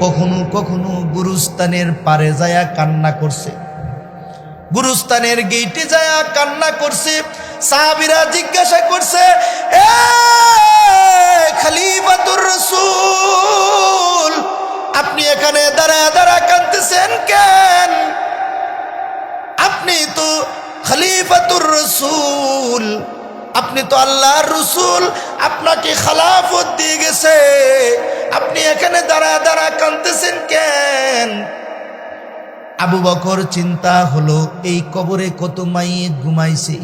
কখনো কখনো গুরুস্থানের পারে যায়া কান্না করছে, গুরুস্থানের গেইটে যায়া কান্না করছে। সাহাবীরা জিজ্ঞাসা করছে, এ খলিফাতুর রাসূল, আপনি এখানে দাঁড়ায় দাঁড়ায় কাঁদতেছেন কেন? আপনি তো খলিফাতুর রাসূল, আপনি তো আল্লাহর রাসূল, আপনাকে খেলাফত দিয়ে গেছে, আপনি এখানে দাঁড়ায় দাঁড়ায় কাঁদতেছেন কেন? আবু বকর চিন্তা হলো, এই কবরে কত মাইয়িত ঘুমাইছে,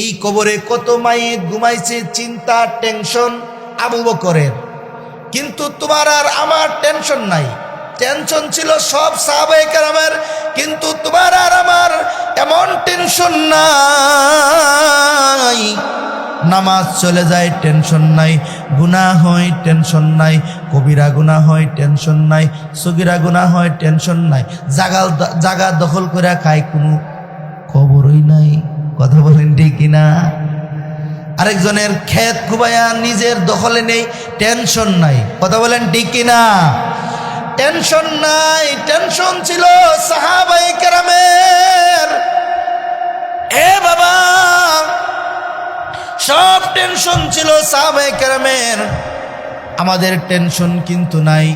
এই কবরে কত মাইয়িত ঘুমাইছে, চিন্তা টেনশন আবু বকরের। কিন্তু তোমার আর আমার টেনশন নাই, টেনশন ছিল সব সাহাবায়ে কেরামের, কিন্তু তোমার আর আমার এমন টেনশন নাই। নামাজ চলে যায় টেনশন নাই, গুনাহ হয় টেনশন নাই, কবিরা গুনাহ হয় টেনশন নাই, সগীরা গুনাহ হয় টেনশন নাই, জাগা দখল করে খায় কোনো খবরই নাই। কথা বলেন ঠিক কিনা? আরেকজনের ক্ষেত খুবাইয়া নিজের দখলে নেই, টেনশন নাই। কথা বলেন ঠিক কিনা? টেনশন নাই। টেনশন ছিল সাহাবায়ে কেরামের। এ বাবা, সব টেনশন ছিল সাহাবায়ে কেরামের, আমাদের টেনশন কিন্তু নাই।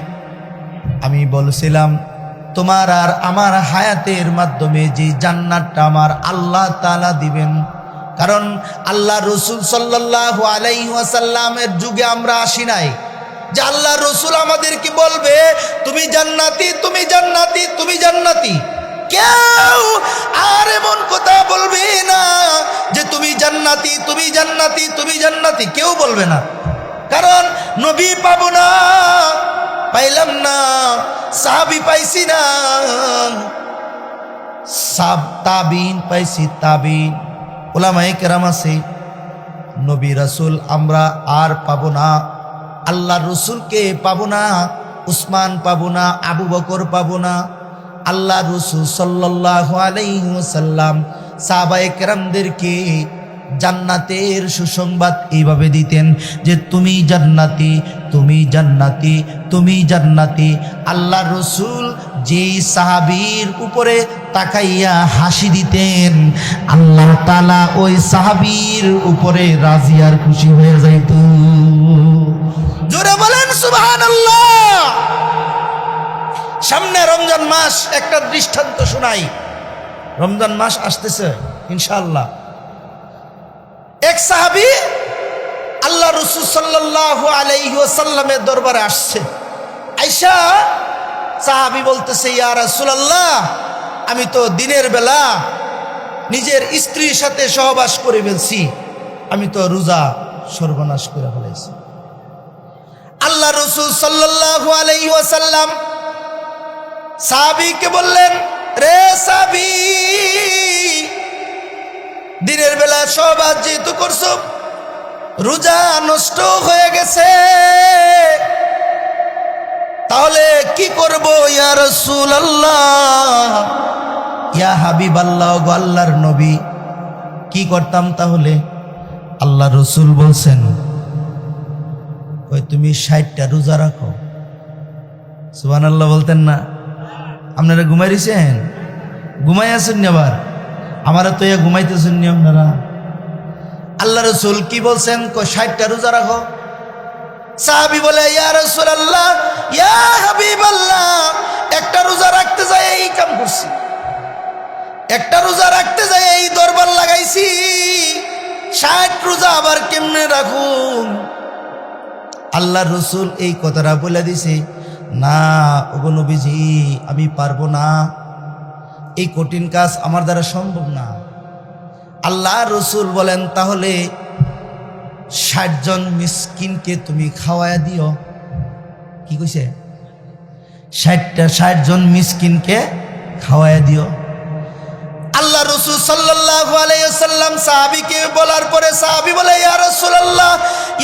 আমি বলছিলাম তোমার আর আমার হায়াতের মাধ্যমে যে জান্নাতটা আমার আল্লাহ তাআলা দিবেন, কারণ আল্লাহ রসুল সাল্লাল্লাহু আলাইহি ওয়াসাল্লামের যুগে আমরা আসি নাই যে আল্লাহ রসুল আমাদেরকে বলবে তুমি জান্নাতি, তুমি জান্নাতি, তুমি জান্নাতি। কেউ আর এমন কথা বলবে না যে তুমি জান্নাতি, তুমি জান্নাতি, তুমি জান্নাতি, কেউ বলবে না। কারণ নবী পাবো না, পাইলাম না, সাহাবী পাইছি না, তাবিন পাইছি, তাবিন উলামায়ে কেরাম আছে। নবী রাসূল আমরা আর পাবো না, আল্লাহ রসুলকে পাবো না, উসমান পাবো না, আবু বকর পাবো না। আল্লাহ রসুল সাল্লাল্লাহু আলাইহি ওয়াসাল্লাম সাহাবায়ে কেরামদেরকে জান্নাতের সুসংবাদ এইভাবে দিতেন যে তুমি জান্নাতি, তুমি জান্নাতি, তুমি জান্নাতি। আল্লাহ রসুল যেই সাহাবীর উপরে তাকাইয়া হাসি দিতেন, আল্লাহ তাআলা ওই সাহাবীর উপরে রাজি আর খুশি হয়ে যাইত। জোরে বলেন সুবহানাল্লাহ। সামনে রমজান মাস, একটা দৃষ্টান্ত শোনাই। রমজান মাস আসতেছে ইনশাআল্লাহ। এক সাহাবী আল্লাহ রাসূল সাল্লাল্লাহু আলাইহি ওয়াসাল্লামের দরবারে আসছে। আয়েশা সাহাবী বলতেছে, ইয়া রাসূলুল্লাহ, আমি তো দিনের বেলা নিজের স্ত্রীর সাথে সহবাস করে ফেলছি, আমি তো রোজা সর্বনাশ করে ফেলেছি। আল্লাহ রাসূল সাল্লাল্লাহু আলাইহি ওয়াসাল্লাম সাহাবীকে বললেন, রে সাহাবী, দিনের বেলা সহবাস যেহেতু করছো, রোজা নষ্ট হয়ে গেছে, তাহলে কি করব ইয়া রাসূলুল্লাহ, ইয়া হাবিবাল্লাহ, গো আল্লাহর নবী, কি করতাম তাহলে? আল্লাহ রসুল বলছেন, ওই তুমি 60টা রোজা রাখো। সুবহানাল্লাহ বলতেন না? আপনারা ঘুমাই দিয়েছেন? ঘুমাই আছেন আবার? আমারা তো ইয়া ঘুমাইতেছেন নি আপনারা। আল্লাহ রসুল কি বলছেন? 60টা রোজা রাখো। সাহাবী বলে, ইয়া রাসূলুল্লাহ, ইয়া হাবিবাল্লাহ, একটা রোজা রাখতে যায় এই কাম করছি, একটা রোজা রাখতে যায় এই দরবার লাগাইছি, 60 রোজা আবার কেমনে রাখুন? আল্লাহ রসুল এই কথাটা বলে দিছে, না ওগো নবীজি, আমি পারবো না, এই কঠিন কাজ আমার দ্বারা সম্ভব না। আল্লাহ রসুল বলেন, তাহলে 60 জন মিসকিনকে তুমি খাওয়ায়া দিও। কি কইছে? 60 জন মিসকিনকে খাওয়ায়া দিও। আল্লাহ রসুল সাল্লাল্লাহু আলাইহি ওয়াসাল্লাম সাহাবীকে বলার পরে সাহাবী বলে, ইয়া রাসূলুল্লাহ,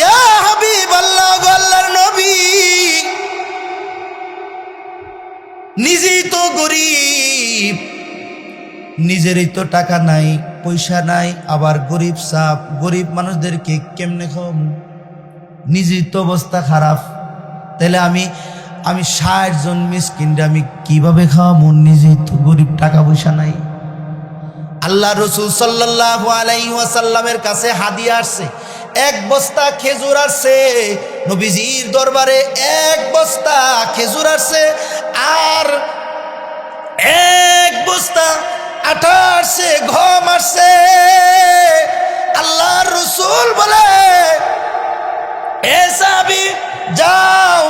ইয়া হাবিবাল্লাহ, গো আল্লাহর নবী, নিজেই তো গরিব, নিজেরই তো টাকা নাই, পয়সা নাই, আবার গরিব সাপ, গরিব মানুষদেরকে কেমনে খাওয়াবো? নিজেই তো অবস্থা খারাপ, তাহলে আমি আমি 60 জন মিসকিনরা আমি কিভাবে খাওয়াবো? নিজেই তো গরিব, টাকা পয়সা নাই। আল্লাহ রসুল সাল্লাল্লাহু আলাইহি ওয়াসাল্লামের কাছে হাদিয়া আসছে, 1 বস্তা খেজুর আসছে। নবীজির দরবারে 1 বস্তা খেজুর আসছে, আর 1 বস্তা আটা আসছে, গম আসছে। আল্লাহ রসুল বলে, এ সাহাবী যাও,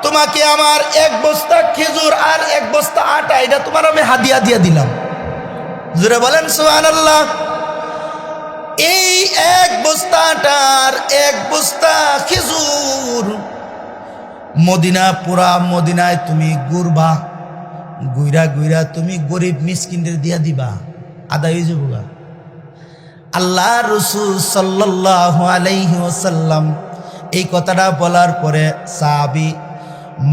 তোমাকে আমার 1 বস্তা খেজুর আর 1 বস্তা আটা, এটা তোমার আমি হাদিয়া দিয়ে দিলাম। জোরে বলেন সুবহানাল্লাহ। এই 1 বস্তা আটার 1 বস্তা খেজুর মদিনা, পুরা মদিনায় তুমি ঘুরবা, গুইরা গুইরা তুমি গরিব মিসকিনদের দিয়া দিবা, আদায় হয়ে যাবো। আল্লাহ রসুল সাল্লাল্লাহু আলাইহি ওয়াসাল্লাম এই কথাটা বলার পরে সাহাবী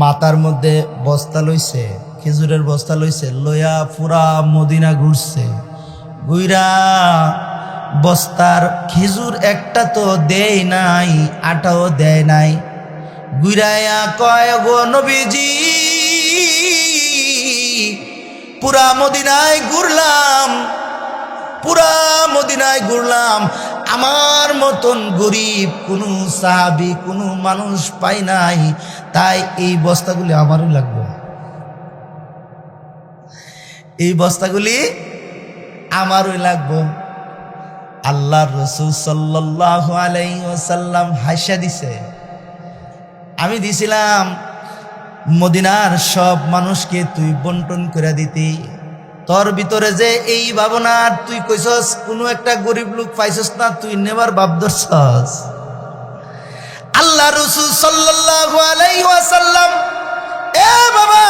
মাথার মধ্যে বস্তা লইছে, খেজুরের বস্তা লইছে, লইয়া পুরা মদিনা ঘুরছে। ঘুইরা বস্তার খেজুর একটা তো দেয় নাই, আটাও দেয় নাই। ঘুরাইয়া কয়, গো নবীজি, পুরা মদিনায় ঘুরলাম, পুরা মদিনায় ঘুরলাম, আমার মতন গরিব কোনো সাহাবী, কোনো মানুষ পাই নাই, তাই এই বস্তাগুলি আমারই লাগবে, এই বস্তাগুলি আমারই লাগবে। আল্লাহর রাসূল সাল্লাল্লাহু আলাইহি ওয়াসাল্লাম হাসা দিছে। আমি দিছিলাম মদিনার সব মানুষকে তুই বন্টন করে দিতি, তোর ভিতরে যে এই ভাবনা, তুই কইছস কোনো একটা গরিব লোক পাইছস না, তুই নেবার ভাব ধরছস। আল্লাহ রাসূল সাল্লাল্লাহু আলাইহি ওয়াসাল্লাম, এ বাবা,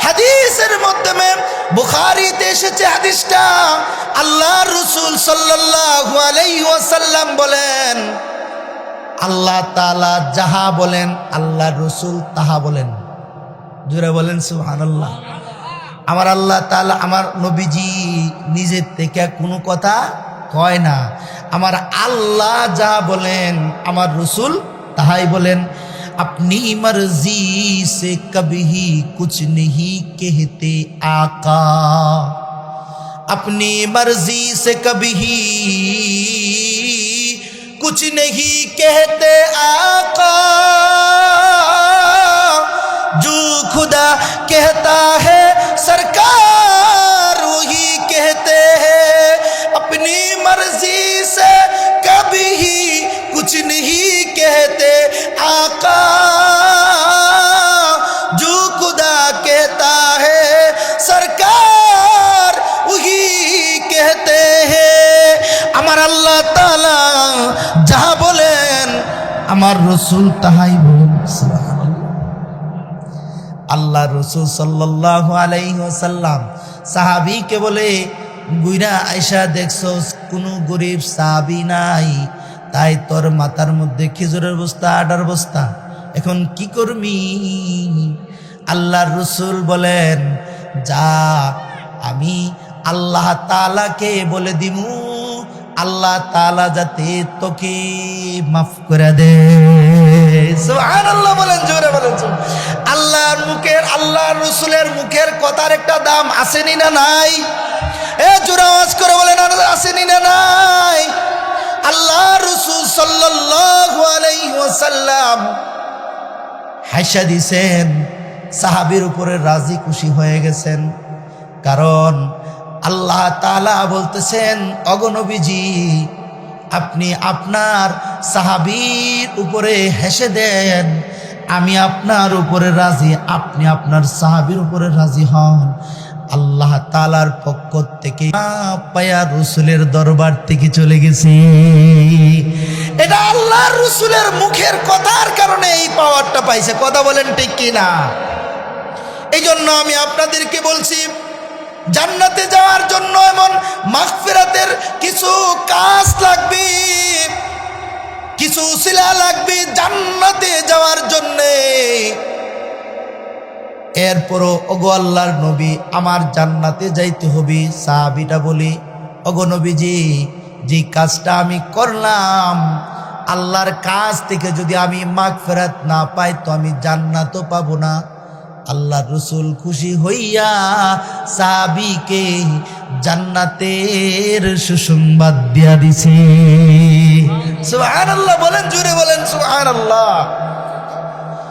হাদিসের মাধ্যমে বুখারীতে এসেছে হাদিসটা। আল্লাহ রাসূল সাল্লাল্লাহু আলাইহি ওয়াসাল্লাম বলেন, আল্লাহ তাআলা যাহা বলেন আল্লাহ রাসূল তাহা বলেন। জোরে বলেন সুবহানাল্লাহ। আমার আল্লাহ তাআলা, আমার নবীজি নিজের থেকে কোনো কথা কয় না, আমার আল্লাহ যা বলেন আমার রাসূল তাহাই বলেন। अपनी मर्जी से कभी कुछ नहीं कहते आका, अपनी मर्जी से कभी कुछ नहीं कहते आका, जो खुदा कहता है सरकार वही कहते हैं, अपनी मर्जी से कभी कुछ नहीं कहते आका, जो खुदा कहता है सरकार वही कहते हैं। আমার আল্লাহ তাআলা যাহা বলেন আমার রাসূল তাহাই বলেন। সুবহানাল্লাহ। আল্লাহ রাসূল সাল্লাল্লাহু আলাইহি ওয়াসাল্লাম সাহাবীকে বলে, গুইরা আয়েশা দেখছস কোনো গরিব সাহাবী নাই, তাই তোর মাথার মধ্যে খেজুরের বস্তা, আটার বস্তা, এখন কি করবি? আল্লাহর রাসূল বলেন, যা, আমি আল্লাহ তাআলাকে বলে দিমু, আল্লাহ তাআলা যাতে তোকে মাফ করে দে। সুবহানাল্লাহ বলেন, জোরে বলেন। আল্লাহর মুখের, আল্লাহর রাসূলের মুখের কথার একটা দাম আসেনি না নাই? এ জোরে আওয়াজ করে বলেন, আসেনি না নাই? আল্লাহ রাসূল সাল্লাল্লাহু আলাইহি ওয়াসাল্লাম হাসা দিছেন, সাহাবীর উপরে রাজি খুশি হয়ে গেছেন। কারণ আল্লাহ তাআলা বলতেছেন, ওগো নবীজি, আপনি আপনার সাহাবীর উপরে হেসে দেন, আমি আপনার উপরে রাজি, আপনি আপনার সাহাবীর উপরে রাজি হন। আল্লাহ তাআলার পক্ষ থেকে পায়া রাসূলের দরবার থেকে চলে গেছি। এটা আল্লাহর রাসূলের মুখের কথার কারণে এই পাওয়ারটা পাইছে। কথা বলেন ঠিক কি না? এই জন্য আমি আপনাদেরকে বলছি, জান্নাতে যাওয়ার জন্য এমন মাগফিরাতের কিছু কাজ লাগবে, কিছু উসিলা লাগবে জান্নাতে যাওয়ার জন্যে। এরপরও ওগো আল্লাহর নবী, আমার জান্নাতে যাইতে হবে। সাহাবীটা বলি, ওগো নবীজি, যে কাজটা আমি করলাম, আল্লাহর কাছ থেকে যদি আমি মাগফিরাত না পাই তো আমি জান্নাতও পাবো না। আল্লাহ রসুল খুশি হইয়া সাহাবীকে জান্নাতের সুসংবাদ দিয়া দিছে। সুবহানাল্লাহ, বলেন জোরে বলেন সুবহানাল্লাহ।